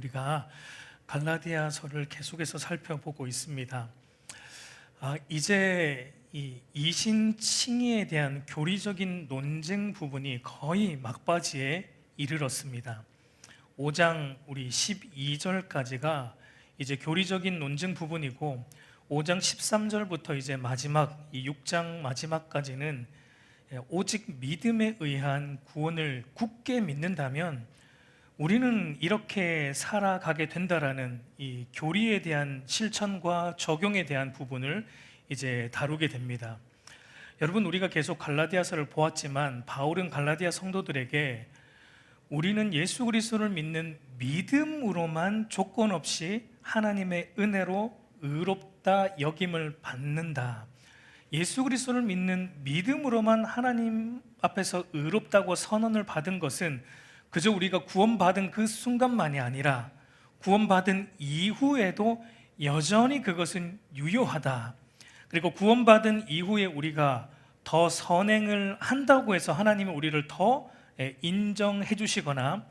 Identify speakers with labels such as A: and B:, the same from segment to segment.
A: 우리가 갈라디아서를 계속해서 살펴보고 있습니다. 이제 이 이신칭의에 대한 교리적인 논쟁 부분이 거의 막바지에 이르렀습니다. 5장 우리 12절까지가 이제 교리적인 논쟁 부분이고, 5장 13절부터 이제 마지막 이 6장 마지막까지는 오직 믿음에 의한 구원을 굳게 믿는다면 우리는 이렇게 살아가게 된다라는 이 교리에 대한 실천과 적용에 대한 부분을 이제 다루게 됩니다. 여러분, 우리가 계속 갈라디아서를 보았지만 바울은 갈라디아 성도들에게 우리는 예수 그리스도를 믿는 믿음으로만 조건 없이 하나님의 은혜로 의롭다 여김을 받는다. 예수 그리스도를 믿는 믿음으로만 하나님 앞에서 의롭다고 선언을 받은 것은 그저 우리가 구원받은 그 순간만이 아니라 구원받은 이후에도 여전히 그것은 유효하다. 그리고 구원받은 이후에 우리가 더 선행을 한다고 해서 하나님이 우리를 더 인정해 주시거나,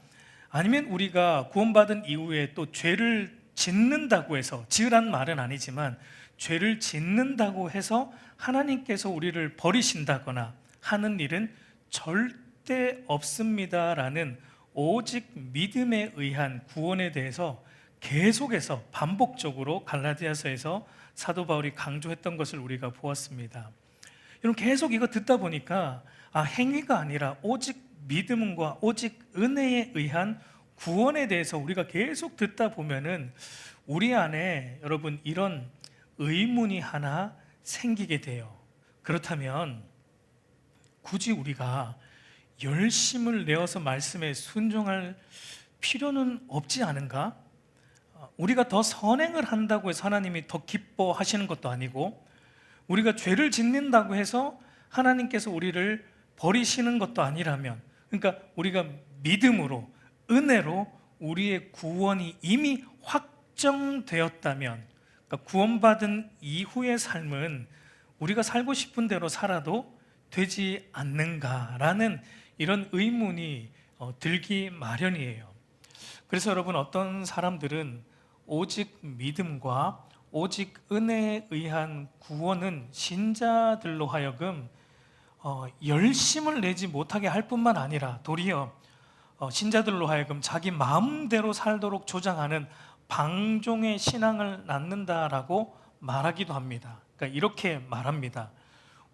A: 아니면 우리가 구원받은 이후에 또 죄를 짓는다고 해서, 지으란 말은 아니지만 죄를 짓는다고 해서 하나님께서 우리를 버리신다거나 하는 일은 절대 없습니다라는 오직 믿음에 의한 구원에 대해서 계속해서 반복적으로 갈라디아서에서 사도 바울이 강조했던 것을 우리가 보았습니다. 여러분, 계속 이거 듣다 보니까 행위가 아니라 오직 믿음과 오직 은혜에 의한 구원에 대해서 우리가 계속 듣다 보면은 우리 안에 여러분 이런 의문이 하나 생기게 돼요. 그렇다면 굳이 우리가 열심을 내어서 말씀에 순종할 필요는 없지 않은가? 우리가 더 선행을 한다고 해서 하나님이 더 기뻐하시는 것도 아니고, 우리가 죄를 짓는다고 해서 하나님께서 우리를 버리시는 것도 아니라면, 그러니까 우리가 믿음으로 은혜로 우리의 구원이 이미 확정되었다면, 그러니까 구원받은 이후의 삶은 우리가 살고 싶은 대로 살아도 되지 않는가라는 이런 의문이 들기 마련이에요. 그래서 여러분, 어떤 사람들은 오직 믿음과 오직 은혜에 의한 구원은 신자들로 하여금 열심을 내지 못하게 할 뿐만 아니라 도리어 신자들로 하여금 자기 마음대로 살도록 조장하는 방종의 신앙을 낳는다라고 말하기도 합니다. 그러니까 이렇게 말합니다.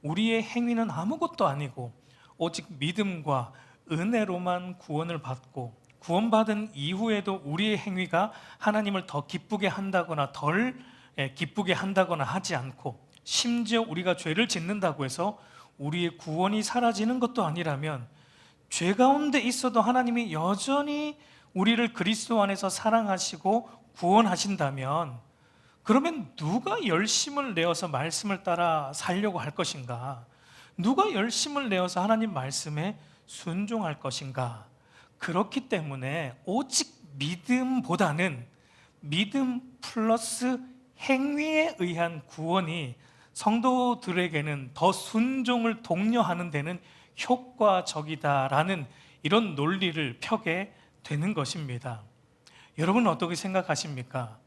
A: 우리의 행위는 아무것도 아니고 오직 믿음과 은혜로만 구원을 받고, 구원받은 이후에도 우리의 행위가 하나님을 더 기쁘게 한다거나 덜 기쁘게 한다거나 하지 않고, 심지어 우리가 죄를 짓는다고 해서 우리의 구원이 사라지는 것도 아니라면, 죄 가운데 있어도 하나님이 여전히 우리를 그리스도 안에서 사랑하시고 구원하신다면, 그러면 누가 열심을 내어서 말씀을 따라 살려고 할 것인가? 누가 열심을 내어서 하나님 말씀에 순종할 것인가? 그렇기 때문에 오직 믿음보다는 믿음 플러스 행위에 의한 구원이 성도들에게는 더 순종을 독려하는 데는 효과적이다라는 이런 논리를 펴게 되는 것입니다. 여러분은 어떻게 생각하십니까?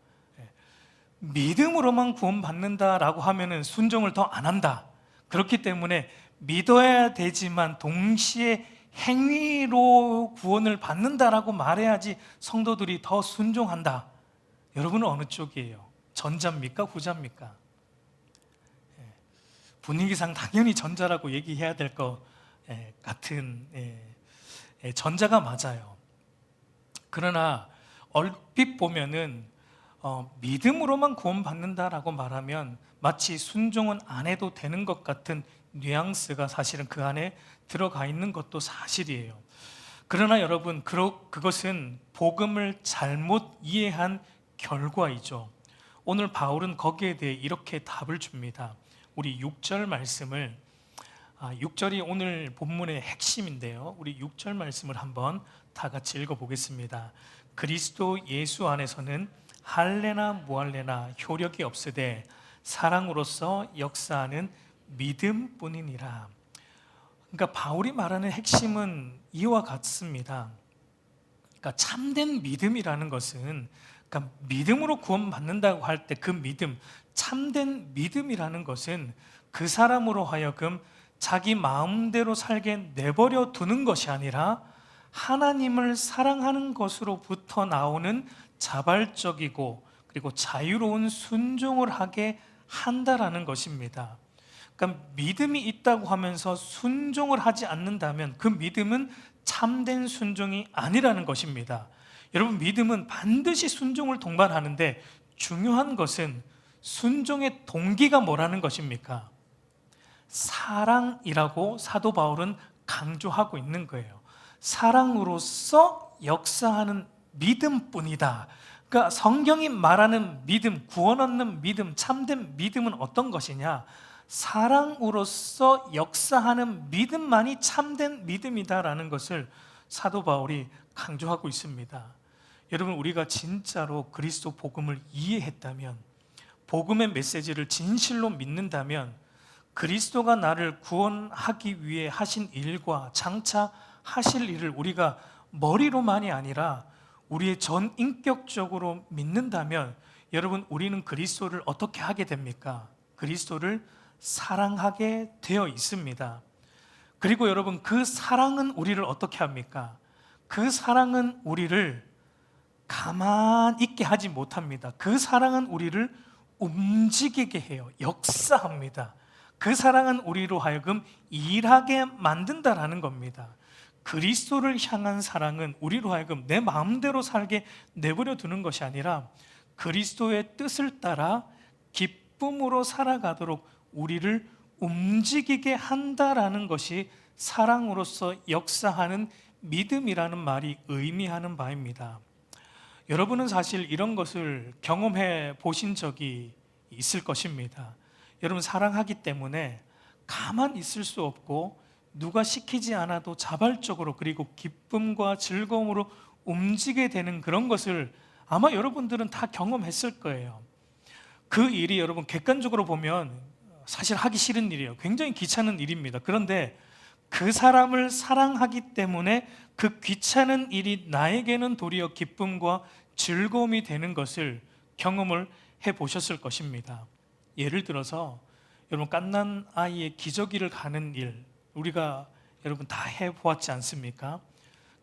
A: 믿음으로만 구원받는다라고 하면은 순종을 더 안 한다. 그렇기 때문에 믿어야 되지만 동시에 행위로 구원을 받는다라고 말해야지 성도들이 더 순종한다. 여러분은 어느 쪽이에요? 전자입니까? 후자입니까? 분위기상 당연히 전자라고 얘기해야 될 것 같은 전자가 맞아요. 그러나 얼핏 보면은 믿음으로만 구원받는다라고 말하면 마치 순종은 안 해도 되는 것 같은 뉘앙스가 사실은 그 안에 들어가 있는 것도 사실이에요. 그러나 여러분, 그것은 복음을 잘못 이해한 결과이죠. 오늘 바울은 거기에 대해 이렇게 답을 줍니다. 우리 6절 말씀을, 6절이 오늘 본문의 핵심인데요, 우리 6절 말씀을 한번 다 같이 읽어보겠습니다. 그리스도 예수 안에서는 할례나 무할례나 효력이 없으되 사랑으로서 역사하는 믿음뿐이니라. 그러니까 바울이 말하는 핵심은 이와 같습니다. 그러니까 참된 믿음이라는 것은, 그러니까 믿음으로 구원받는다고 할 때 그 믿음, 참된 믿음이라는 것은 그 사람으로 하여금 자기 마음대로 살게 내버려 두는 것이 아니라 하나님을 사랑하는 것으로부터 나오는 자발적이고 그리고 자유로운 순종을 하게 한다라는 것입니다. 그러니까 믿음이 있다고 하면서 순종을 하지 않는다면 그 믿음은 참된 순종이 아니라는 것입니다. 여러분, 믿음은 반드시 순종을 동반하는데 중요한 것은 순종의 동기가 뭐라는 것입니까? 사랑이라고 사도 바울은 강조하고 있는 거예요. 사랑으로서 역사하는 믿음뿐이다. 그러니까 성경이 말하는 믿음, 구원 얻는 믿음, 참된 믿음은 어떤 것이냐? 사랑으로서 역사하는 믿음만이 참된 믿음이다라는 것을 사도 바울이 강조하고 있습니다. 여러분, 우리가 진짜로 그리스도 복음을 이해했다면, 복음의 메시지를 진실로 믿는다면 그리스도가 나를 구원하기 위해 하신 일과 장차 하실 일을 우리가 머리로만이 아니라 우리의 전 인격적으로 믿는다면, 여러분, 우리는 그리스도를 어떻게 하게 됩니까? 그리스도를 사랑하게 되어 있습니다. 그리고 여러분, 그 사랑은 우리를 어떻게 합니까? 그 사랑은 우리를 가만 있게 하지 못합니다. 그 사랑은 우리를 움직이게 해요. 역사합니다. 그 사랑은 우리로 하여금 일하게 만든다라는 겁니다. 그리스도를 향한 사랑은 우리로 하여금 내 마음대로 살게 내버려 두는 것이 아니라 그리스도의 뜻을 따라 기쁨으로 살아가도록 우리를 움직이게 한다라는 것이 사랑으로서 역사하는 믿음이라는 말이 의미하는 바입니다. 여러분은 사실 이런 것을 경험해 보신 적이 있을 것입니다. 여러분, 사랑하기 때문에 가만 있을 수 없고 누가 시키지 않아도 자발적으로 그리고 기쁨과 즐거움으로 움직이게 되는 그런 것을 아마 여러분들은 다 경험했을 거예요. 그 일이 여러분 객관적으로 보면 사실 하기 싫은 일이에요. 굉장히 귀찮은 일입니다. 그런데 그 사람을 사랑하기 때문에 그 귀찮은 일이 나에게는 도리어 기쁨과 즐거움이 되는 것을 경험을 해보셨을 것입니다. 예를 들어서 여러분, 갓난 아이의 기저귀를 가는 일, 우리가 여러분 다 해보았지 않습니까?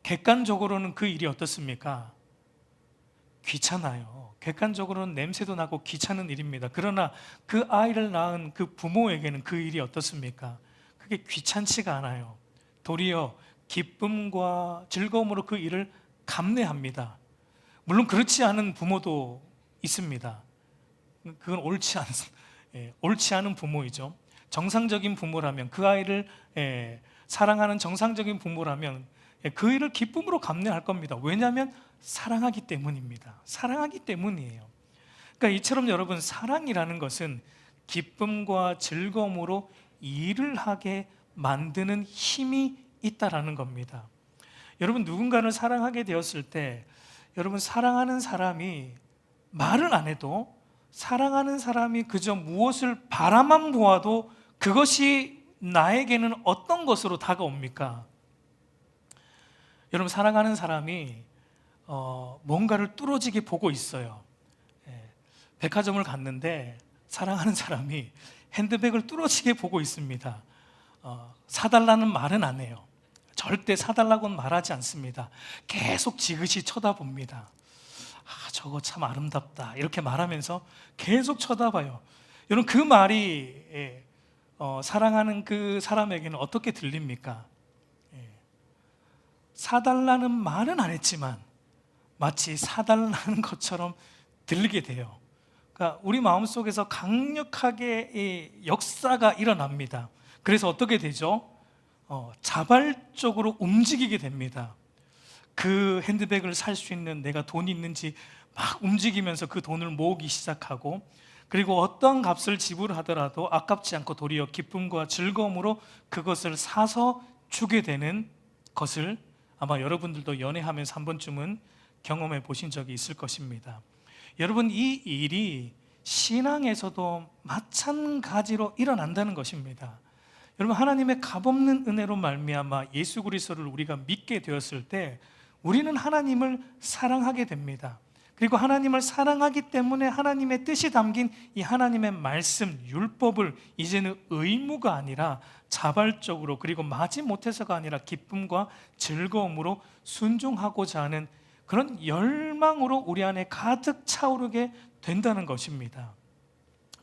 A: 객관적으로는 그 일이 어떻습니까? 귀찮아요. 객관적으로는 냄새도 나고 귀찮은 일입니다. 그러나 그 아이를 낳은 그 부모에게는 그 일이 어떻습니까? 그게 귀찮지가 않아요. 도리어 기쁨과 즐거움으로 그 일을 감내합니다. 물론 그렇지 않은 부모도 있습니다. 그건 옳지 않은 부모이죠. 정상적인 부모라면, 그 아이를 사랑하는 정상적인 부모라면 그 일을 기쁨으로 감내할 겁니다. 왜냐하면 사랑하기 때문입니다. 사랑하기 때문이에요. 그러니까 이처럼 여러분, 사랑이라는 것은 기쁨과 즐거움으로 일을 하게 만드는 힘이 있다라는 겁니다. 여러분, 누군가를 사랑하게 되었을 때, 여러분, 사랑하는 사람이 말을 안 해도, 사랑하는 사람이 그저 무엇을 바라만 보아도 그것이 나에게는 어떤 것으로 다가옵니까? 여러분, 사랑하는 사람이 뭔가를 뚫어지게 보고 있어요. 백화점을 갔는데 사랑하는 사람이 핸드백을 뚫어지게 보고 있습니다. 사달라는 말은 안 해요. 절대 사달라고는 말하지 않습니다. 계속 지그시 쳐다봅니다. 저거 참 아름답다, 이렇게 말하면서 계속 쳐다봐요. 여러분, 그 말이 사랑하는 그 사람에게는 어떻게 들립니까? 사달라는 말은 안 했지만 마치 사달라는 것처럼 들리게 돼요. 그러니까 우리 마음속에서 강력하게 역사가 일어납니다. 그래서 어떻게 되죠? 자발적으로 움직이게 됩니다. 그 핸드백을 살 수 있는 내가 돈이 있는지 막 움직이면서 그 돈을 모으기 시작하고, 그리고 어떤 값을 지불하더라도 아깝지 않고 도리어 기쁨과 즐거움으로 그것을 사서 주게 되는 것을 아마 여러분들도 연애하면서 한 번쯤은 경험해 보신 적이 있을 것입니다. 여러분, 이 일이 신앙에서도 마찬가지로 일어난다는 것입니다. 여러분, 하나님의 값없는 은혜로 말미암아 예수 그리스도를 우리가 믿게 되었을 때 우리는 하나님을 사랑하게 됩니다. 그리고 하나님을 사랑하기 때문에 하나님의 뜻이 담긴 이 하나님의 말씀, 율법을 이제는 의무가 아니라 자발적으로, 그리고 마지못해서가 아니라 기쁨과 즐거움으로 순종하고자 하는 그런 열망으로 우리 안에 가득 차오르게 된다는 것입니다.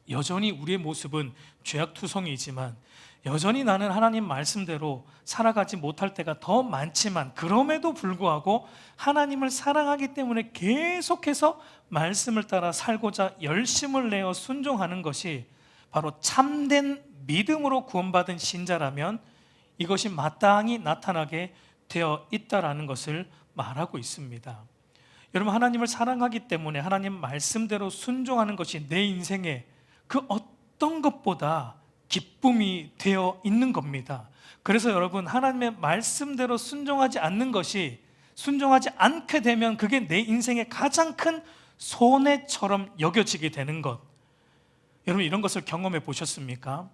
A: 여전히 우리의 모습은 죄악투성이지만 여전히 나는 하나님 말씀대로 살아가지 못할 때가 더 많지만, 그럼에도 불구하고 하나님을 사랑하기 때문에 계속해서 말씀을 따라 살고자 열심을 내어 순종하는 것이 바로 참된 믿음으로 구원받은 신자라면 이것이 마땅히 나타나게 되어 있다라는 것을 말하고 있습니다. 여러분, 하나님을 사랑하기 때문에 하나님 말씀대로 순종하는 것이 내 인생에 그 어떤 것보다 기쁨이 되어 있는 겁니다. 그래서 여러분, 하나님의 말씀대로 순종하지 않게 되면 그게 내 인생의 가장 큰 손해처럼 여겨지게 되는 것, 여러분 이런 것을 경험해 보셨습니까?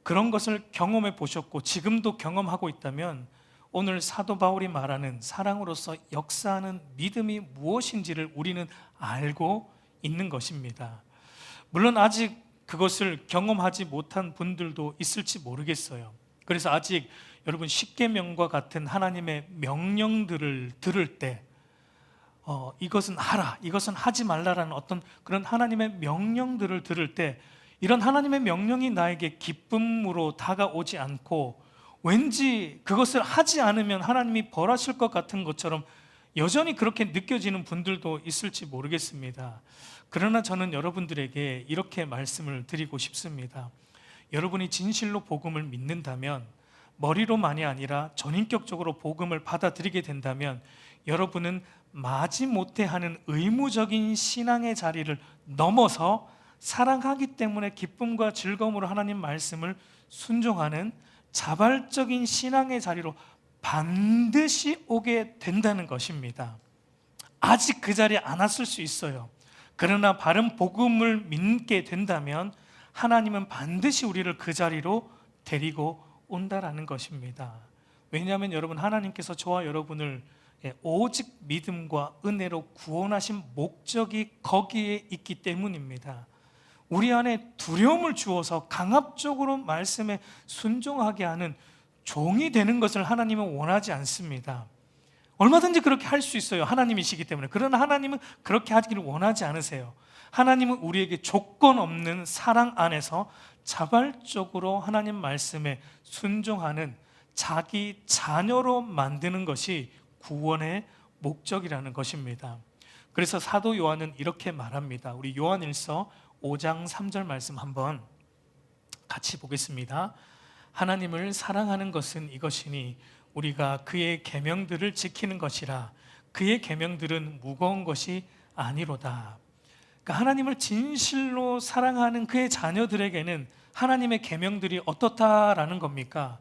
A: 그런 것을 경험해 보셨고 지금도 경험하고 있다면 오늘 사도 바울이 말하는 사랑으로서 역사하는 믿음이 무엇인지를 우리는 알고 있는 것입니다. 물론 아직 그것을 경험하지 못한 분들도 있을지 모르겠어요. 그래서 아직 여러분 십계명과 같은 하나님의 명령들을 들을 때 이것은 하라, 이것은 하지 말라라는 어떤 그런 하나님의 명령들을 들을 때 이런 하나님의 명령이 나에게 기쁨으로 다가오지 않고 왠지 그것을 하지 않으면 하나님이 벌하실 것 같은 것처럼 여전히 그렇게 느껴지는 분들도 있을지 모르겠습니다. 그러나 저는 여러분들에게 이렇게 말씀을 드리고 싶습니다. 여러분이 진실로 복음을 믿는다면, 머리로만이 아니라 전인격적으로 복음을 받아들이게 된다면 여러분은 마지못해 하는 의무적인 신앙의 자리를 넘어서 사랑하기 때문에 기쁨과 즐거움으로 하나님 말씀을 순종하는 자발적인 신앙의 자리로 반드시 오게 된다는 것입니다. 아직 그 자리에 안 왔을 수 있어요. 그러나 바른 복음을 믿게 된다면 하나님은 반드시 우리를 그 자리로 데리고 온다라는 것입니다. 왜냐하면 여러분, 하나님께서 저와 여러분을 오직 믿음과 은혜로 구원하신 목적이 거기에 있기 때문입니다. 우리 안에 두려움을 주어서 강압적으로 말씀에 순종하게 하는 종이 되는 것을 하나님은 원하지 않습니다. 얼마든지 그렇게 할 수 있어요. 하나님이시기 때문에. 그러나 하나님은 그렇게 하기를 원하지 않으세요. 하나님은 우리에게 조건 없는 사랑 안에서 자발적으로 하나님 말씀에 순종하는 자기 자녀로 만드는 것이 구원의 목적이라는 것입니다. 그래서 사도 요한은 이렇게 말합니다. 우리 요한일서 5장 3절 말씀 한번 같이 보겠습니다. 하나님을 사랑하는 것은 이것이니 우리가 그의 계명들을 지키는 것이라. 그의 계명들은 무거운 것이 아니로다. 그러니까 하나님을 진실로 사랑하는 그의 자녀들에게는 하나님의 계명들이 어떻다라는 겁니까?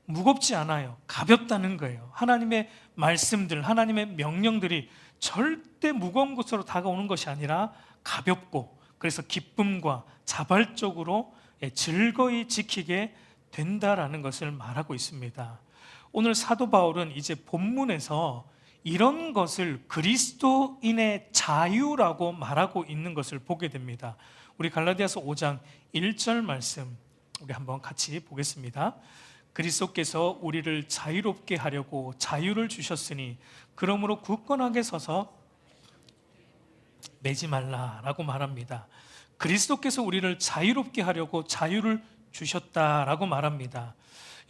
A: 무겁지 않아요. 가볍다는 거예요. 하나님의 말씀들, 하나님의 명령들이 절대 무거운 것으로 다가오는 것이 아니라 가볍고, 그래서 기쁨과 자발적으로 즐거이 지키게 된다라는 것을 말하고 있습니다. 오늘 사도 바울은 이제 본문에서 이런 것을 그리스도인의 자유라고 말하고 있는 것을 보게 됩니다. 우리 갈라디아서 5장 1절 말씀 우리 한번 같이 보겠습니다. 그리스도께서 우리를 자유롭게 하려고 자유를 주셨으니 그러므로 굳건하게 서서 매지 말라라고 말합니다. 그리스도께서 우리를 자유롭게 하려고 자유를 주셨다라고 말합니다.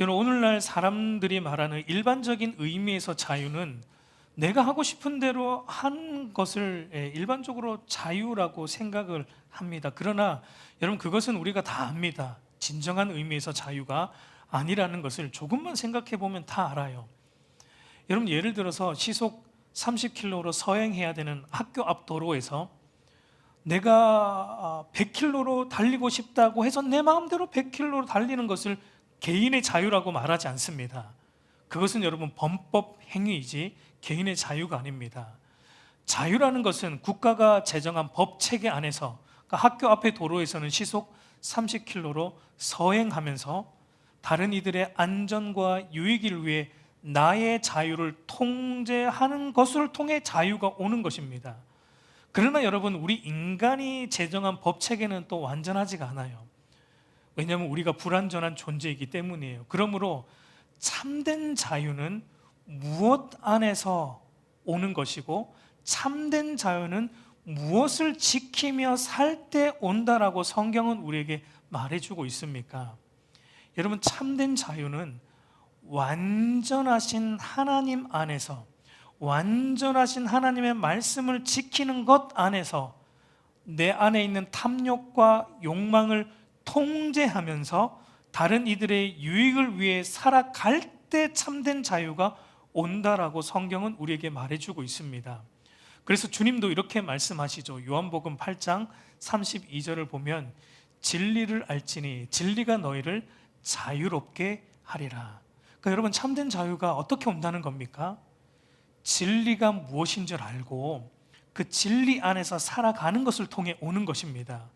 A: 오늘날 사람들이 말하는 일반적인 의미에서 자유는 내가 하고 싶은 대로 한 것을 일반적으로 자유라고 생각을 합니다. 그러나 여러분, 그것은 우리가 다 압니다. 진정한 의미에서 자유가 아니라는 것을 조금만 생각해 보면 다 알아요. 여러분, 예를 들어서 시속 30km로 서행해야 되는 학교 앞 도로에서 내가 100km로 달리고 싶다고 해서 내 마음대로 100km로 달리는 것을 개인의 자유라고 말하지 않습니다. 그것은 여러분 범법 행위이지 개인의 자유가 아닙니다. 자유라는 것은 국가가 제정한 법 체계 안에서, 그러니까 학교 앞의 도로에서는 시속 30km로 서행하면서 다른 이들의 안전과 유익을 위해 나의 자유를 통제하는 것을 통해 자유가 오는 것입니다. 그러나 여러분, 우리 인간이 제정한 법 체계는 또 완전하지가 않아요. 왜냐하면 우리가 불완전한 존재이기 때문이에요. 그러므로 참된 자유는 무엇 안에서 오는 것이고, 참된 자유는 무엇을 지키며 살 때 온다라고 성경은 우리에게 말해주고 있습니까? 여러분, 참된 자유는 완전하신 하나님 안에서, 완전하신 하나님의 말씀을 지키는 것 안에서 내 안에 있는 탐욕과 욕망을 통제하면서 다른 이들의 유익을 위해 살아갈 때 참된 자유가 온다라고 성경은 우리에게 말해주고 있습니다. 그래서 주님도 이렇게 말씀하시죠. 요한복음 8장 32절을 보면 진리를 알지니 진리가 너희를 자유롭게 하리라. 그러니까 여러분, 참된 자유가 어떻게 온다는 겁니까? 진리가 무엇인 줄 알고 그 진리 안에서 살아가는 것을 통해 오는 것입니다.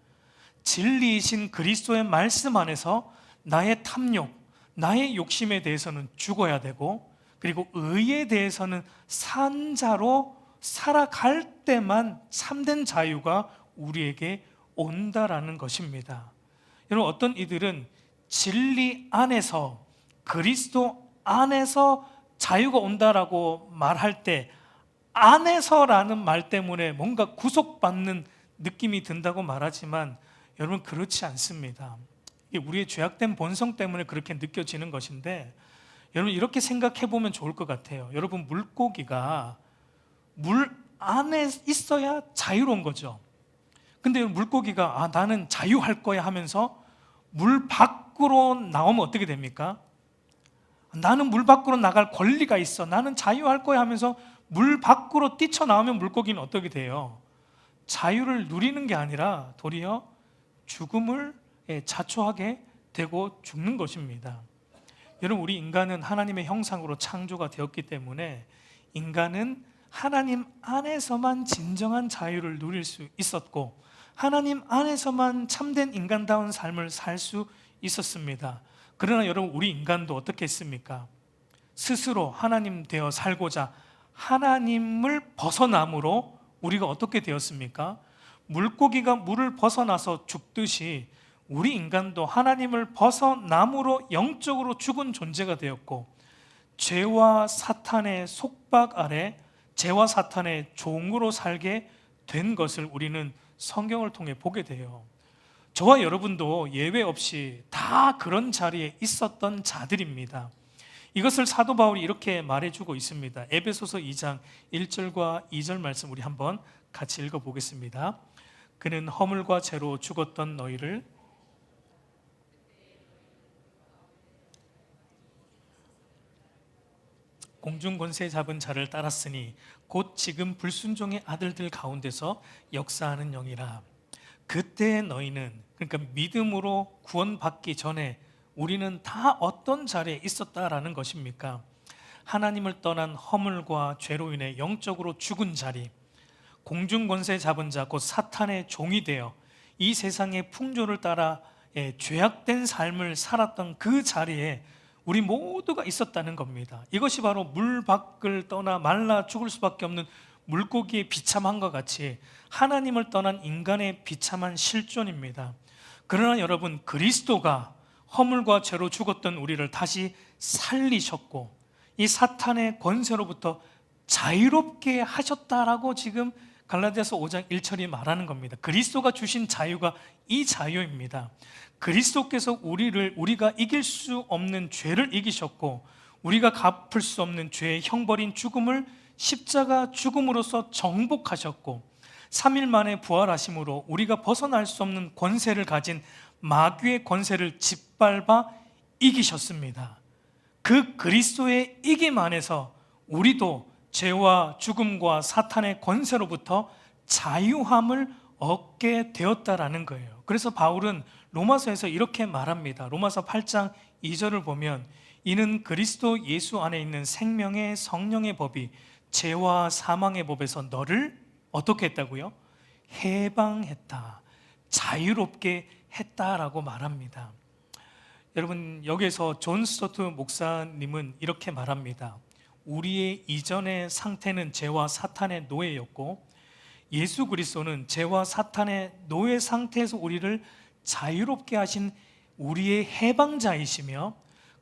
A: 진리이신 그리스도의 말씀 안에서 나의 탐욕, 나의 욕심에 대해서는 죽어야 되고, 그리고 의에 대해서는 산 자로 살아갈 때만 참된 자유가 우리에게 온다라는 것입니다. 여러분, 어떤 이들은 진리 안에서, 그리스도 안에서 자유가 온다라고 말할 때 안에서라는 말 때문에 뭔가 구속받는 느낌이 든다고 말하지만, 여러분, 그렇지 않습니다. 이게 우리의 죄악된 본성 때문에 그렇게 느껴지는 것인데, 여러분, 이렇게 생각해 보면 좋을 것 같아요. 여러분, 물고기가 물 안에 있어야 자유로운 거죠. 근데 물고기가 나는 자유할 거야 하면서 물 밖으로 나오면 어떻게 됩니까? 나는 물 밖으로 나갈 권리가 있어, 나는 자유할 거야 하면서 물 밖으로 뛰쳐나오면 물고기는 어떻게 돼요? 자유를 누리는 게 아니라 도리어 죽음을 자초하게 되고 죽는 것입니다. 여러분, 우리 인간은 하나님의 형상으로 창조가 되었기 때문에 인간은 하나님 안에서만 진정한 자유를 누릴 수 있었고, 하나님 안에서만 참된 인간다운 삶을 살 수 있었습니다. 그러나 여러분, 우리 인간도 어떻게 했습니까? 스스로 하나님 되어 살고자 하나님을 벗어남으로 우리가 어떻게 되었습니까? 물고기가 물을 벗어나서 죽듯이 우리 인간도 하나님을 벗어남으로 영적으로 죽은 존재가 되었고, 죄와 사탄의 속박 아래 죄와 사탄의 종으로 살게 된 것을 우리는 성경을 통해 보게 돼요. 저와 여러분도 예외 없이 다 그런 자리에 있었던 자들입니다. 이것을 사도 바울이 이렇게 말해주고 있습니다. 에베소서 2장 1절과 2절 말씀 우리 한번 같이 읽어보겠습니다. 그는 허물과 죄로 죽었던 너희를 공중 권세 잡은 자를 따랐으니 곧 지금 불순종의 아들들 가운데서 역사하는 영이라. 그때 너희는, 그러니까 믿음으로 구원받기 전에 우리는 다 어떤 자리에 있었다라는 것입니까? 하나님을 떠난 허물과 죄로 인해 영적으로 죽은 자리, 공중 권세 잡은 자, 곧 사탄의 종이 되어 이 세상의 풍조를 따라 죄악된 삶을 살았던 그 자리에 우리 모두가 있었다는 겁니다. 이것이 바로 물 밖을 떠나 말라 죽을 수밖에 없는 물고기의 비참함과 같이 하나님을 떠난 인간의 비참한 실존입니다. 그러나 여러분, 그리스도가 허물과 죄로 죽었던 우리를 다시 살리셨고 이 사탄의 권세로부터 자유롭게 하셨다라고 지금 갈라디아서 5장 1절이 말하는 겁니다. 그리스도가 주신 자유가 이 자유입니다. 그리스도께서 우리가 이길 수 없는 죄를 이기셨고 우리가 갚을 수 없는 죄의 형벌인 죽음을 십자가 죽음으로써 정복하셨고 3일 만에 부활하심으로 우리가 벗어날 수 없는 권세를 가진 마귀의 권세를 짓밟아 이기셨습니다. 그 그리스도의 이김 안에서 우리도 죄와 죽음과 사탄의 권세로부터 자유함을 얻게 되었다라는 거예요. 그래서 바울은 로마서에서 이렇게 말합니다. 로마서 8장 2절을 보면 이는 그리스도 예수 안에 있는 생명의 성령의 법이 죄와 사망의 법에서 너를 어떻게 했다고요? 해방했다, 자유롭게 했다라고 말합니다. 여러분, 여기에서 존 스토트 목사님은 이렇게 말합니다. 우리의 이전의 상태는 죄와 사탄의 노예였고, 예수 그리스도는 죄와 사탄의 노예 상태에서 우리를 자유롭게 하신 우리의 해방자이시며,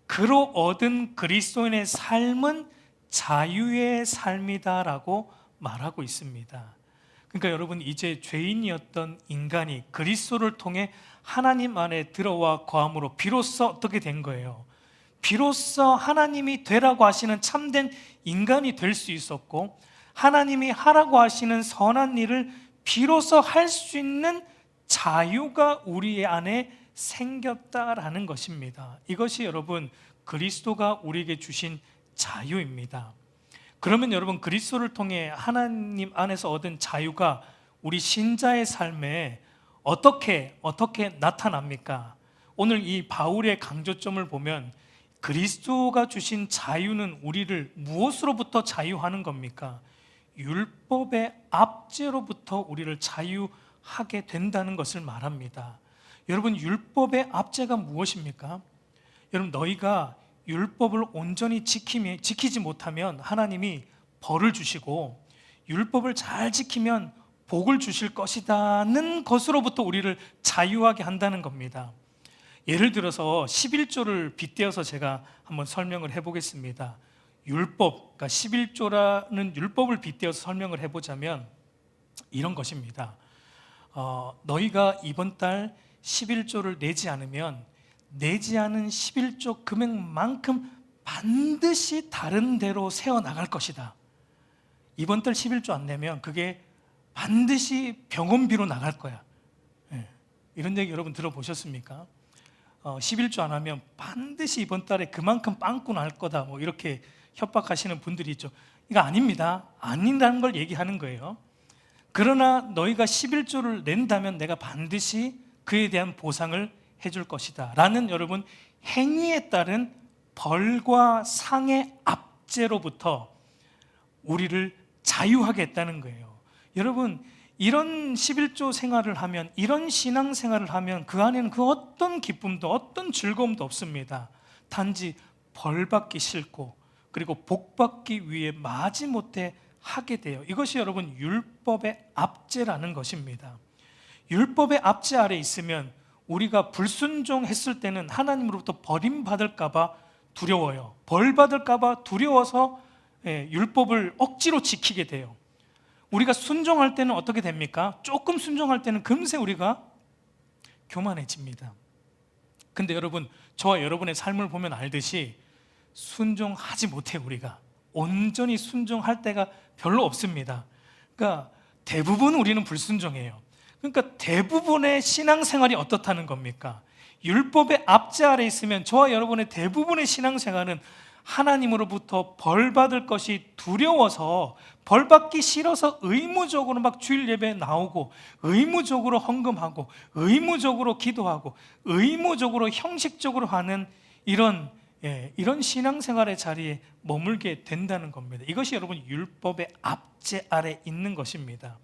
A: 그로 얻은 그리스도인의 삶은 자유의 삶이다라고 말하고 있습니다. 그러니까 여러분, 이제 죄인이었던 인간이 그리스도를 통해 하나님 안에 들어와 거함으로 비로소 어떻게 된 거예요? 비로소 하나님이 되라고 하시는 참된 인간이 될 수 있었고, 하나님이 하라고 하시는 선한 일을 비로소 할 수 있는 자유가 우리 안에 생겼다라는 것입니다. 이것이 여러분 그리스도가 우리에게 주신 자유입니다. 그러면 여러분, 그리스도를 통해 하나님 안에서 얻은 자유가 우리 신자의 삶에 어떻게 나타납니까? 오늘 이 바울의 강조점을 보면 그리스도가 주신 자유는 우리를 무엇으로부터 자유하는 겁니까? 율법의 압제로부터 우리를 자유하게 된다는 것을 말합니다. 여러분, 율법의 압제가 무엇입니까? 여러분, 너희가 율법을 온전히 지키지 못하면 하나님이 벌을 주시고, 율법을 잘 지키면 복을 주실 것이다는 것으로부터 우리를 자유하게 한다는 겁니다. 예를 들어서 11조를 빗대어서 제가 한번 설명을 해보겠습니다. 율법, 그러니까 11조라는 율법을 빗대어서 설명을 해보자면 이런 것입니다. 너희가 이번 달 11조를 내지 않으면 내지 않은 11조 금액만큼 반드시 다른 데로 세워나갈 것이다. 이번 달 11조 안 내면 그게 반드시 병원비로 나갈 거야. 이런 얘기 여러분 들어보셨습니까? 11조 안 하면 반드시 이번 달에 그만큼 빵꾸 날 거다, 뭐 이렇게 협박하시는 분들이 있죠. 이거 아닙니다. 아닌다는 걸 얘기하는 거예요. 그러나 너희가 11조를 낸다면 내가 반드시 그에 대한 보상을 해줄 것이다 라는, 여러분, 행위에 따른 벌과 상의 압제로부터 우리를 자유하게 했다는 거예요. 여러분, 이런 11조 생활을 하면, 이런 신앙 생활을 하면 그 안에는 그 어떤 기쁨도 어떤 즐거움도 없습니다. 단지 벌받기 싫고 그리고 복받기 위해 마지못해 하게 돼요. 이것이 여러분 율법의 압제라는 것입니다. 율법의 압제 아래 있으면 우리가 불순종했을 때는 하나님으로부터 버림받을까 봐 두려워요. 벌받을까 봐 두려워서 율법을 억지로 지키게 돼요. 우리가 순종할 때는 어떻게 됩니까? 조금 순종할 때는 금세 우리가 교만해집니다. 근데 여러분, 저와 여러분의 삶을 보면 알듯이 순종하지 못해요. 우리가 온전히 순종할 때가 별로 없습니다. 그러니까 대부분 우리는 불순종해요. 그러니까 대부분의 신앙생활이 어떻다는 겁니까? 율법의 압제 아래 있으면 저와 여러분의 대부분의 신앙생활은 하나님으로부터 벌받을 것이 두려워서, 벌받기 싫어서 의무적으로 막 주일 예배에 나오고, 의무적으로 헌금하고, 의무적으로 기도하고, 의무적으로 형식적으로 하는 이런 신앙생활의 자리에 머물게 된다는 겁니다. 이것이 여러분 율법의 압제 아래 있는 것입니다.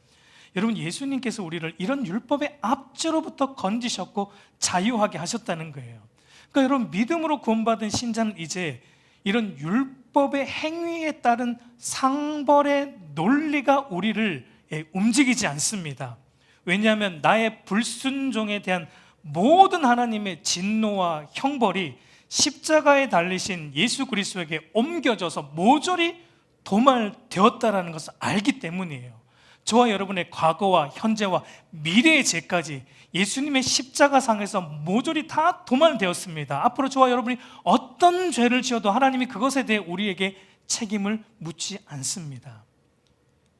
A: 여러분, 예수님께서 우리를 이런 율법의 압제로부터 건지셨고 자유하게 하셨다는 거예요. 그러니까 여러분, 믿음으로 구원받은 신자는 이제 이런 율법의 행위에 따른 상벌의 논리가 우리를 움직이지 않습니다. 왜냐하면 나의 불순종에 대한 모든 하나님의 진노와 형벌이 십자가에 달리신 예수 그리스도에게 옮겨져서 모조리 도말되었다라는 것을 알기 때문이에요. 저와 여러분의 과거와 현재와 미래의 죄까지 예수님의 십자가상에서 모조리 다 도말되었습니다. 앞으로 저와 여러분이 어떤 죄를 지어도 하나님이 그것에 대해 우리에게 책임을 묻지 않습니다.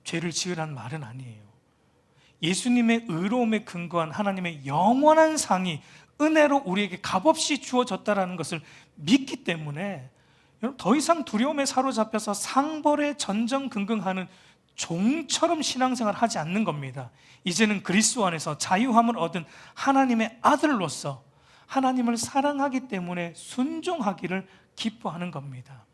A: 죄를 지으라는 말은 아니에요. 예수님의 의로움에 근거한 하나님의 영원한 상이 은혜로 우리에게 값없이 주어졌다는 것을 믿기 때문에 더 이상 두려움에 사로잡혀서 상벌에 전전긍긍하는 종처럼 신앙생활을 하지 않는 겁니다. 이제는 그리스도 안에서 자유함을 얻은 하나님의 아들로서 하나님을 사랑하기 때문에 순종하기를 기뻐하는 겁니다.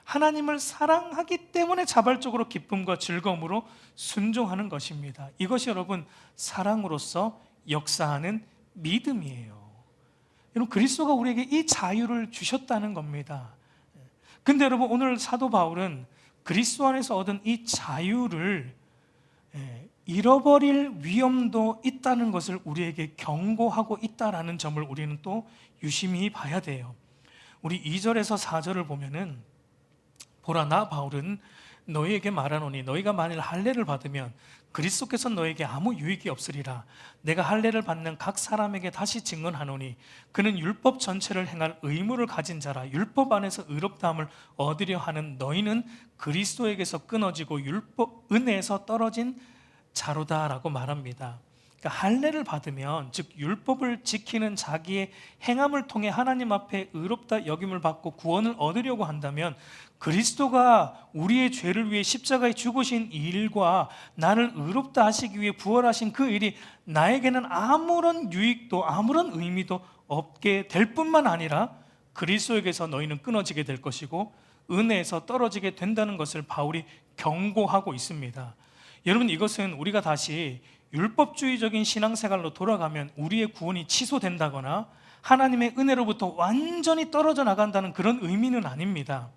A: 하나님을 사랑하기 때문에 자발적으로 기쁨과 즐거움으로 순종하는 것입니다. 이것이 여러분 사랑으로서 역사하는 믿음이에요. 여러분, 그리스도가 우리에게 이 자유를 주셨다는 겁니다. 근데 여러분, 오늘 사도 바울은 그리스도 안에서 얻은 이 자유를 잃어버릴 위험도 있다는 것을 우리에게 경고하고 있다라는 점을 우리는 또 유심히 봐야 돼요. 우리 2절에서 4절을 보면은 보라, 나 바울은 너희에게 말하노니 너희가 만일 할례를 받으면 그리스도께서 너에게 아무 유익이 없으리라. 내가 할례를 받는 각 사람에게 다시 증언하노니 그는 율법 전체를 행할 의무를 가진 자라. 율법 안에서 의롭다함을 얻으려 하는 너희는 그리스도에게서 끊어지고 율법 은혜에서 떨어진 자로다라고 말합니다. 그러니까 할례를 받으면, 즉 율법을 지키는 자기의 행함을 통해 하나님 앞에 의롭다 여김을 받고 구원을 얻으려고 한다면 그리스도가 우리의 죄를 위해 십자가에 죽으신 이 일과 나를 의롭다 하시기 위해 부활하신 그 일이 나에게는 아무런 유익도 아무런 의미도 없게 될 뿐만 아니라 그리스도에게서 너희는 끊어지게 될 것이고 은혜에서 떨어지게 된다는 것을 바울이 경고하고 있습니다. 여러분, 이것은 우리가 다시 율법주의적인 신앙생활로 돌아가면 우리의 구원이 취소된다거나 하나님의 은혜로부터 완전히 떨어져 나간다는 그런 의미는 아닙니다.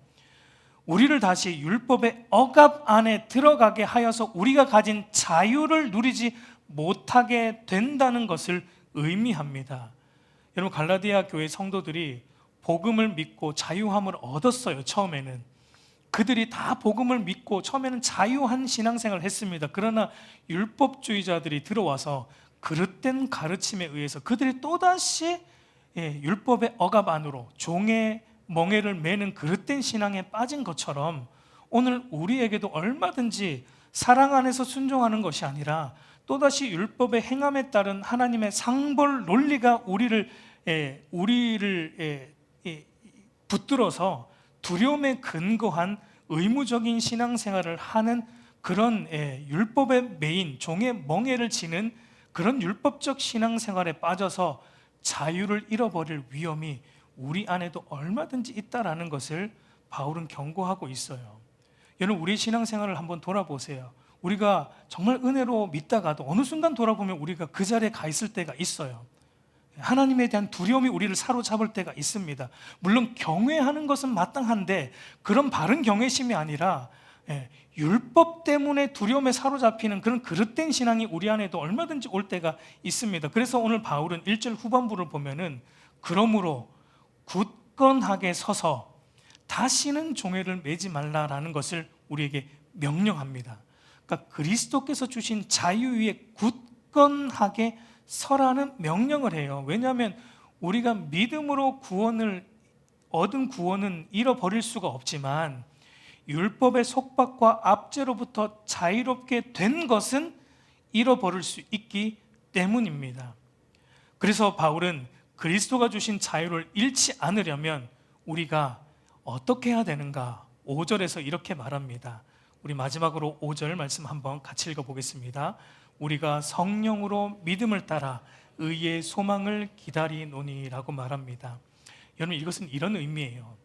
A: 우리를 다시 율법의 억압 안에 들어가게 하여서 우리가 가진 자유를 누리지 못하게 된다는 것을 의미합니다. 여러분, 갈라디아 교회 성도들이 복음을 믿고 자유함을 얻었어요. 처음에는 그들이 다 복음을 믿고 처음에는 자유한 신앙생활을 했습니다. 그러나 율법주의자들이 들어와서 그릇된 가르침에 의해서 그들이 또다시 율법의 억압 안으로 종의 멍에를 매는 그릇된 신앙에 빠진 것처럼 오늘 우리에게도 얼마든지 사랑 안에서 순종하는 것이 아니라 또다시 율법의 행함에 따른 하나님의 상벌 논리가 우리를 붙들어서 두려움에 근거한 의무적인 신앙생활을 하는 그런 율법의 매인 종의 멍에를 지는 그런 율법적 신앙생활에 빠져서 자유를 잃어버릴 위험이 우리 안에도 얼마든지 있다라는 것을 바울은 경고하고 있어요. 여러분, 우리 신앙생활을 한번 돌아보세요. 우리가 정말 은혜로 믿다가도 어느 순간 돌아보면 우리가 그 자리에 가 있을 때가 있어요. 하나님에 대한 두려움이 우리를 사로잡을 때가 있습니다. 물론 경외하는 것은 마땅한데 그런 바른 경외심이 아니라 율법 때문에 두려움에 사로잡히는 그런 그릇된 신앙이 우리 안에도 얼마든지 올 때가 있습니다. 그래서 오늘 바울은 1절 후반부를 보면은 그러므로 굳건하게 서서 다시는 종회를 매지 말라라는 것을 우리에게 명령합니다. 그러니까 그리스도께서 주신 자유 위에 굳건하게 서라는 명령을 해요. 왜냐하면 우리가 믿음으로 얻은 구원은 잃어버릴 수가 없지만 율법의 속박과 압제로부터 자유롭게 된 것은 잃어버릴 수 있기 때문입니다. 그래서 바울은 그리스도가 주신 자유를 잃지 않으려면 우리가 어떻게 해야 되는가? 5절에서 이렇게 말합니다. 우리 마지막으로 5절 말씀 한번 같이 읽어보겠습니다. 우리가 성령으로 믿음을 따라 의의 소망을 기다리노니라고 말합니다. 여러분, 이것은 이런 의미예요.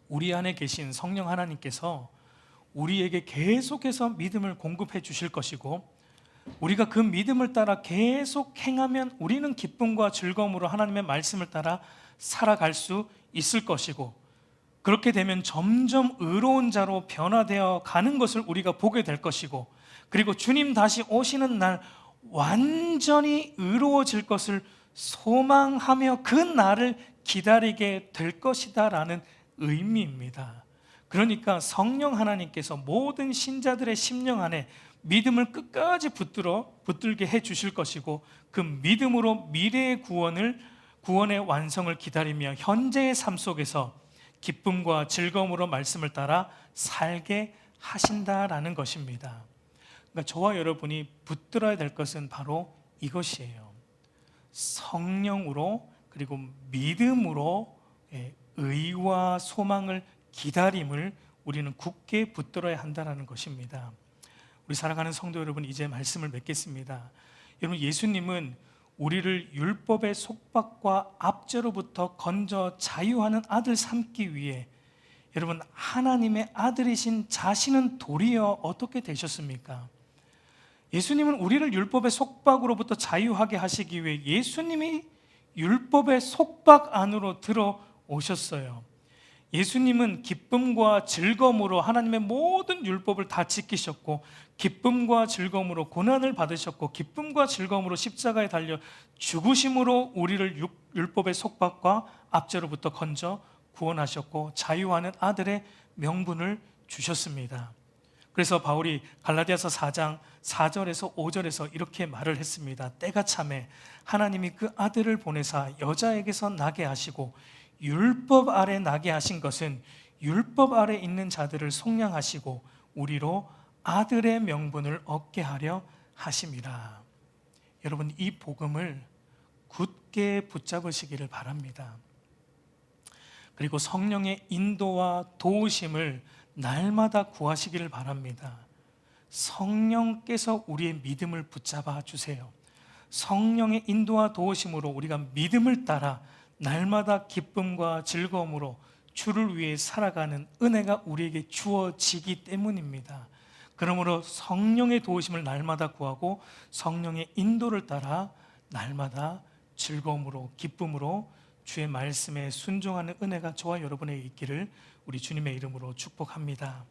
A: 우리 안에 계신 성령 하나님께서 우리에게 계속해서 믿음을 공급해 주실 것이고 우리가 그 믿음을 따라 계속 행하면 우리는 기쁨과 즐거움으로 하나님의 말씀을 따라 살아갈 수 있을 것이고 그렇게 되면 점점 의로운 자로 변화되어 가는 것을 우리가 보게 될 것이고 그리고 주님 다시 오시는 날 완전히 의로워질 것을 소망하며 그 날을 기다리게 될 것이다 라는 의미입니다. 그러니까 성령 하나님께서 모든 신자들의 심령 안에 믿음을 끝까지 붙들게 해 주실 것이고 그 믿음으로 미래의 구원의 완성을 기다리며 현재의 삶 속에서 기쁨과 즐거움으로 말씀을 따라 살게 하신다라는 것입니다. 그러니까 저와 여러분이 붙들어야 될 것은 바로 이것이에요. 성령으로 그리고 믿음으로 의와 소망을 기다림을 우리는 굳게 붙들어야 한다는 것입니다. 우리 사랑하는 성도 여러분, 이제 말씀을 맺겠습니다. 여러분, 예수님은 우리를 율법의 속박과 압제로부터 건져 자유하는 아들 삼기 위해 여러분 하나님의 아들이신 자신은 도리어 어떻게 되셨습니까? 예수님은 우리를 율법의 속박으로부터 자유하게 하시기 위해 예수님이 율법의 속박 안으로 들어오셨어요. 예수님은 기쁨과 즐거움으로 하나님의 모든 율법을 다 지키셨고, 기쁨과 즐거움으로 고난을 받으셨고, 기쁨과 즐거움으로 십자가에 달려 죽으심으로 우리를 율법의 속박과 압제로부터 건져 구원하셨고, 자유하는 아들의 명분을 주셨습니다. 그래서 바울이 갈라디아서 4장 4절에서 5절에서 이렇게 말을 했습니다. 때가 차매 하나님이 그 아들을 보내사 여자에게서 나게 하시고 율법 아래 나게 하신 것은 율법 아래 있는 자들을 속량하시고 우리로 아들의 명분을 얻게 하려 하심이라. 여러분, 이 복음을 굳게 붙잡으시기를 바랍니다. 그리고 성령의 인도와 도우심을 날마다 구하시기를 바랍니다. 성령께서 우리의 믿음을 붙잡아 주세요. 성령의 인도와 도우심으로 우리가 믿음을 따라 날마다 기쁨과 즐거움으로 주를 위해 살아가는 은혜가 우리에게 주어지기 때문입니다. 그러므로 성령의 도우심을 날마다 구하고 성령의 인도를 따라 날마다 즐거움으로 기쁨으로 주의 말씀에 순종하는 은혜가 저와 여러분에게 있기를 우리 주님의 이름으로 축복합니다.